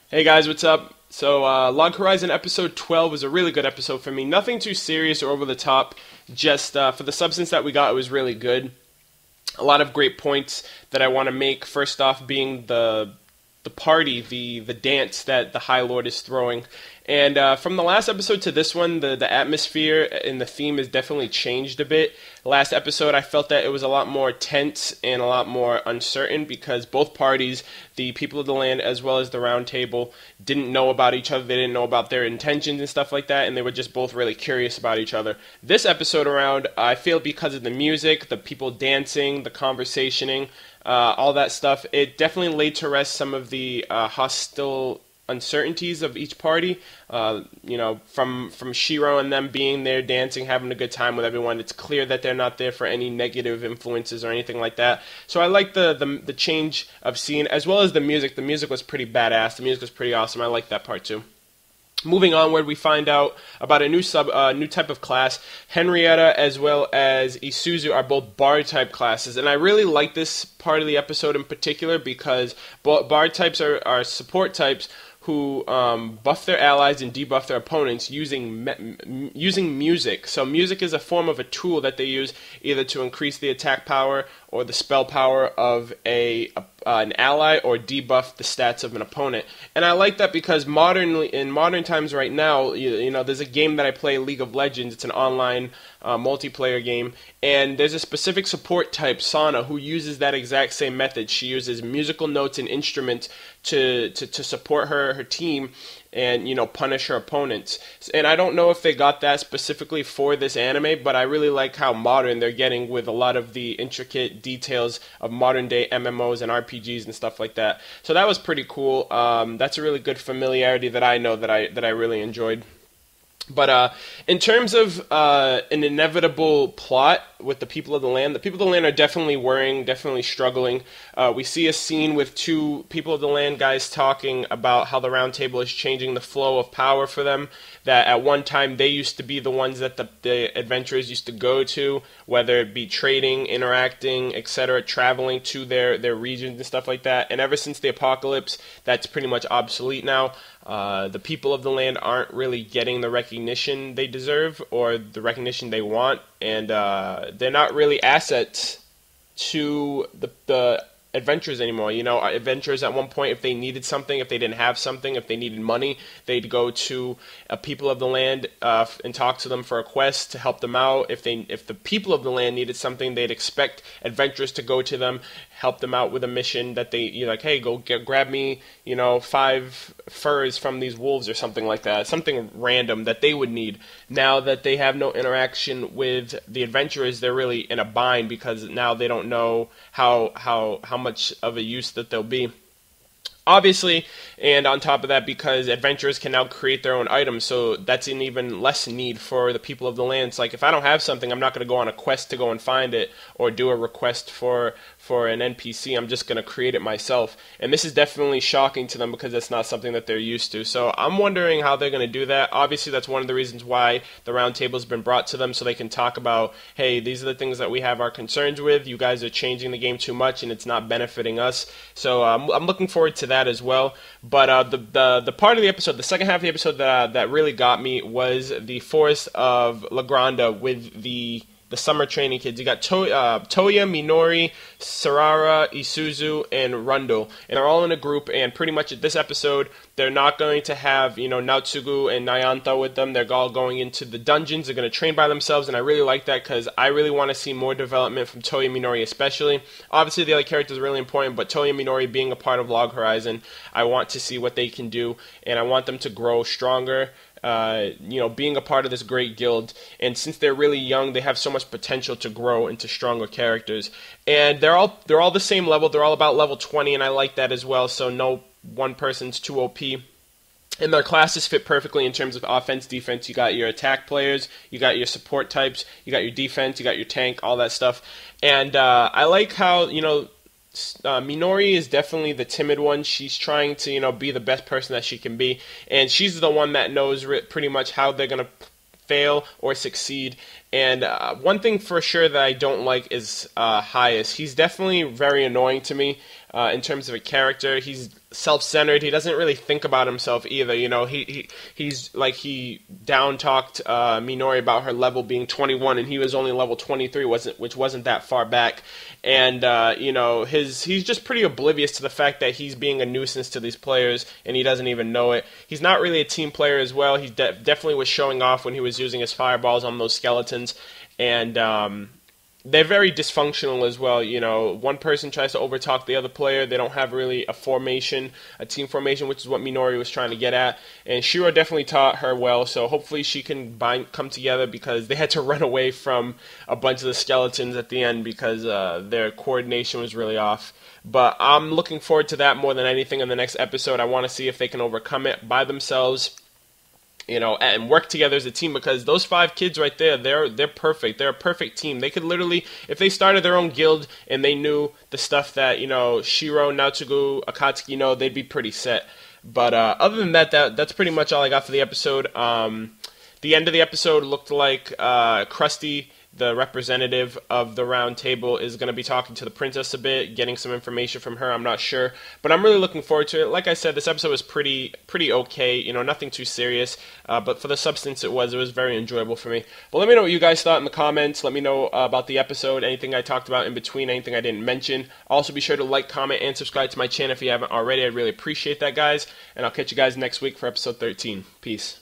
Hey guys, what's up? So, Log Horizon episode 12 was a really good episode for me. Nothing too serious or over the top. Just for the substance that we got, it was really good. A lot of great points that I want to make. First off, being the party, the dance that the High Lord is throwing. And from the last episode to this one, the atmosphere and the theme has definitely changed a bit. Last episode, I felt that it was a lot more tense and a lot more uncertain because both parties, the people of the land as well as the round table, didn't know about each other. They didn't know about their intentions and stuff like that, and they were just both really curious about each other. This episode around, I feel because of the music, the people dancing, the conversationing, all that stuff, it definitely laid to rest some of the hostile uncertainties of each party. From Shiro and them being there, dancing, having a good time with everyone. It's clear that they're not there for any negative influences or anything like that. So I like the change of scene as well as the music. The music was pretty badass. The music was pretty awesome. I like that part too. Moving onward, we find out about a new type of class. Henrietta as well as Isuzu are both bard type classes, and I really like this part of the episode in particular because bard types are support types who buff their allies and debuff their opponents using music. So music is a form of a tool that they use either to increase the attack power or the spell power of an ally or debuff the stats of an opponent. And I like that because in modern times right now, there's a game that I play, League of Legends. It's an online multiplayer game, and there's a specific support type, Sana, who uses that exact same method. She uses musical notes and instruments to support her team and punish her opponents. And I don't know if they got that specifically for this anime, but I really like how modern they're getting with a lot of the intricate details of modern day MMOs and RPGs and stuff like that. So that was pretty cool. That's a really good familiarity that I know that I really enjoyed. But in terms of an inevitable plot with the people of the land are definitely worrying, definitely struggling. We see a scene with two people of the land guys talking about how the round table is changing the flow of power for them, that at one time they used to be the ones that the adventurers used to go to, whether it be trading, interacting, etc., traveling to their regions and stuff like that. And ever since the apocalypse, that's pretty much obsolete now. The people of the land aren't really getting the recognition they deserve or the recognition they want, and they're not really assets to the adventurers anymore. Adventurers at one point, if they needed something, if they didn't have something, if they needed money, they'd go to people of the land and talk to them for a quest to help them out. If the people of the land needed something, they'd expect adventurers to go to them, help them out with a mission that you're like, hey, go grab me, 5 furs from these wolves or something like that, something random that they would need. Now that they have no interaction with the adventurers, they're really in a bind because now they don't know how much of a use that they'll be. Obviously, and on top of that, because adventurers can now create their own items, so that's an even less need for the people of the land. It's like, if I don't have something, I'm not going to go on a quest to go and find it, or do a request for an NPC. I'm just going to create it myself. And this is definitely shocking to them because it's not something that they're used to. So I'm wondering how they're going to do that. Obviously, that's one of the reasons why the round table has been brought to them, so they can talk about, hey, these are the things that we have our concerns with. You guys are changing the game too much, and it's not benefiting us. So I'm looking forward to that as well. But the part of the episode, the second half of the episode that really got me was the forest of La Grande with the summer training kids. You got Tohya, Minori, Sarara, Isuzu, and Rundle, and they're all in a group. And pretty much at this episode, they're not going to have Naotsugu and Nayanta with them. They're all going into the dungeons. They're going to train by themselves, and I really like that because I really want to see more development from Tohya and Minori, especially. Obviously, the other characters are really important, but Tohya and Minori being a part of Log Horizon, I want to see what they can do, and I want them to grow stronger. Being a part of this great guild, and since they're really young, they have so much potential to grow into stronger characters. And they're all the same level. They're all about level 20, and I like that as well. So no one person's too OP. And their classes fit perfectly in terms of offense, defense. You got your attack players, you got your support types, you got your defense, you got your tank, all that stuff. And I like how Minori is definitely the timid one. She's trying to, be the best person that she can be, and she's the one that knows pretty much how they're gonna fail or succeed. And one thing for sure that I don't like is Hyas. He's definitely very annoying to me. in terms of a character. He's self-centered. He doesn't really think about himself either. You know, he's like, he down-talked Minori about her level being 21, and he was only level 23, which wasn't that far back. And you know, he's just pretty oblivious to the fact that he's being a nuisance to these players, and he doesn't even know it. He's not really a team player as well. He definitely was showing off when he was using his fireballs on those skeletons, and they're very dysfunctional as well. You know, one person tries to overtalk the other player. They don't have really a formation, a team formation, which is what Minori was trying to get at. And Shiro definitely taught her well, so hopefully she can come together, because they had to run away from a bunch of the skeletons at the end because their coordination was really off. But I'm looking forward to that more than anything in the next episode. I want to see if they can overcome it by themselves, you know, and work together as a team, because those 5 kids right there, they're perfect. They're a perfect team. They could literally, if they started their own guild and they knew the stuff that, you know, Shiro, Natsugu, Akatsuki know, they'd be pretty set. But other than that, that's pretty much all I got for the episode. The end of the episode looked like Krusty, the representative of the round table, is going to be talking to the princess a bit, getting some information from her. I'm not sure, but I'm really looking forward to it. Like I said, this episode was pretty okay, you know, nothing too serious, but for the substance it was very enjoyable for me. But let me know what you guys thought in the comments. Let me know about the episode, anything I talked about in between, anything I didn't mention. Also, be sure to like, comment, and subscribe to my channel if you haven't already. I'd really appreciate that, guys, and I'll catch you guys next week for episode 13. Peace.